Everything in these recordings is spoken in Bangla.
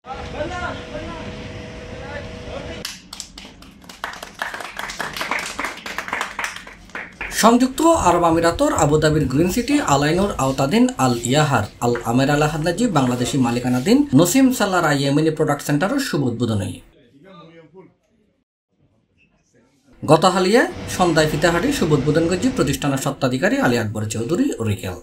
সংযুক্ত আরব আমিরাতর আবুধাবির গ্রিন সিটি আলাইনুর আওতাদিন আল ইয়াহার আল আমের আল হাদনাজি বাংলাদেশি মালিকানাধীন নসিম সালারা ইয়েমেনি প্রোডাক্ট সেন্টারের শুভ উদ্বোধনী গত হালিয়ে সন্ধ্যায় ফিতাহাটি শুভ উদ্বোধন করছে প্রতিষ্ঠানের স্বত্বাধিকারী আলী আকবর চৌধুরী রিকেল।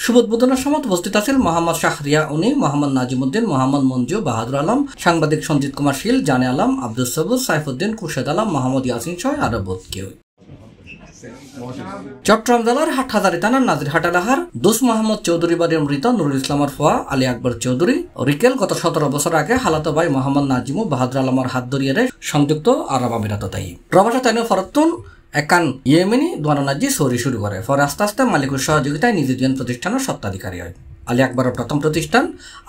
শুভ উদ্বোধনের সময় উপস্থিত আছেন মোহাম্মদ শাহরিয়া উনি, মোহাম্মদ নাজিমুদ্দিন, মোহাম্মদ মঞ্জু, বাহাদুর আলম, সাংবাদিক সঞ্জিত কুমার শীল, জানে আলম, আব্দুল সবুজ, সাইফুদ্দিন, খুরশেদ আলম, মোহাম্মদ ইয়াসিন সহ আরো বোধ কেউ। চট্টগ্রাম জেলার হাটহাজারী থানার নাজিরহাট এলাকার দোস মোহাম্মদ চৌধুরী বাড়ির মৃত নুরুল ইসলামের ফুয়া আলী আকবর চৌধুরী রিকেল গত 17 বছর আগে হালাতো ভাই মোহাম্মদ নাজিমু বাহাদুর আলমের হাত ধরিয়ে সংযুক্ত আরব আমিরাত তাই প্রবাসী তাইন ফরতুন একান ইয়েমেনি দোয়ানাজি সরি শুরু করে, পরে আস্তে আস্তে মালিকের সহযোগিতায় নিজের প্রতিষ্ঠানের স্বত্বাধিকারী হয়। আলী আকবরের প্রথম প্রতিষ্ঠান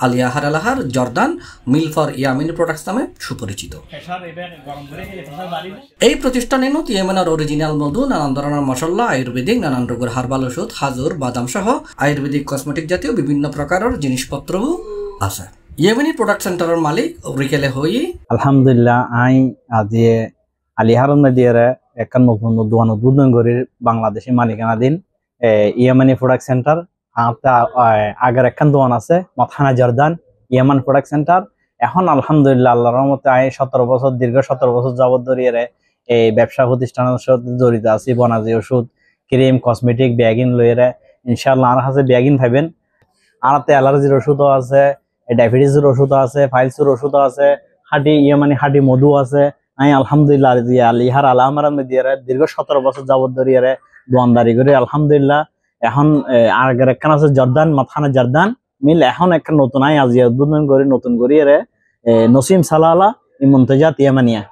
আলিয়াহার এলাহার Jordan mill for Yemeni products নামে সুপরিচিত। এই প্রতিষ্ঠান এনুত ইয়েমেনের অরিজিনাল মধু, নানান ধরনের মশলা, আয়ুর্বেদিক, নানান রোগের হার্বাল ওষুধ, হাজুর, বাদাম সহ আয়ুর্বেদিক কসমেটিক জাতীয় বিভিন্ন প্রকারের জিনিসপত্রও আছে। ইয়েমেনি প্রোডাক্ট সেন্টারের মালিক রিকেলে হই আলহামদুলিল্লাহ আই আজিয়ে আলিহার নদীরে একান নতুন দোয়ান উদ্বোধন করে বাংলাদেশি মালিকানাধীন ইয়েমেনি প্রোডাক্ট সেন্টার আগের একখান দোয়ান আছে মথানা জর্দান ইয়েমান প্রোডাক্ট সেন্টার। এখন আলহামদুলিল্লাহ আল্লাহর রহমতে আই 17 বছর দীর্ঘ 17 বছর যাবত ধরিয়ে এই ব্যবসা প্রতিষ্ঠানের সাথে জড়িত আছি। বনাজি ওষুধ, ক্রিম, কসমেটিক, ব্যাগিন লইরে ইনশাআল্লাহ আর হাতে ব্যাগিন পাইবেন। আরতে অ্যালার্জির ওষুধও আছে, ডায়াবেটিসের ওষুধও আছে, ফাইলসের ওষুধও আছে, হাডি ইয়েমানি হাডি মধু আছে। আমি আলহামদুলিল্লাহ আলিহার আলামার দিয়ে দীর্ঘ 17 বছর যাবত ধরিয়ে দোয়ানদারি করে আলহামদুলিল্লাহ। এখন আগের একখান আছে জর্দান মাথানা জর্দান মিল, এখন একটা নতুন আই আজি উদ্বোধন করে নতুন করিয়ে নসিম সালালা ইমন্তেজাত ইয়ামানিয়া।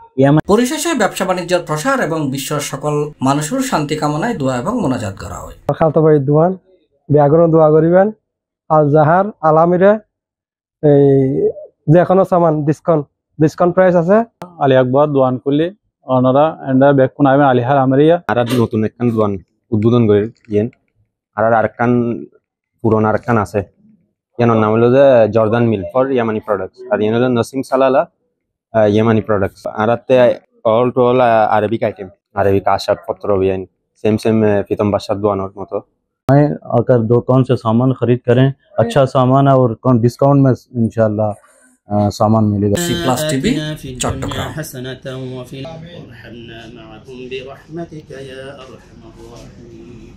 পরিশেষে ব্যবসা বাণিজ্যের প্রসার এবং বিশ্বের সকল মানুষের শান্তি কামনায় দোয়া এবং মোনাজাত করা হয়। খালতো ভাই দোয়ান ব্যাগরও দোয়া করিবেন। আল জাহার আলামিরে এই যে এখনো সামান ডিসকাউন্ট প্রাইস আছে। আলী আকবর দোয়ান করলে ওনারা এন্ডা বেকুন আইবেন আলিহার আমরিয়া আর নতুন একখান দোয়ান উদ্বোধন করে দিয়েন। আর আরেকখান পুরনো আরেকখান আছে, ইয়ানোর নাম হলো যে Jordan mill for Yemeni products, আর ইয়ান হলো নসিম সালালা ইয়ামানি প্রোডাক্টস। আর all to all Arabic item, Arabic आशाद पत्र बियन सेम फितम बादशाह दुआनों मतो। अगर दुकान से सामान खरीद करें अच्छा सामान है और डिस्काउंट में इंशाल्लाह सामान मिलेगा। C+ TV Chattogram. وارحمنا معهم برحمتك يا أرحم الراحمين।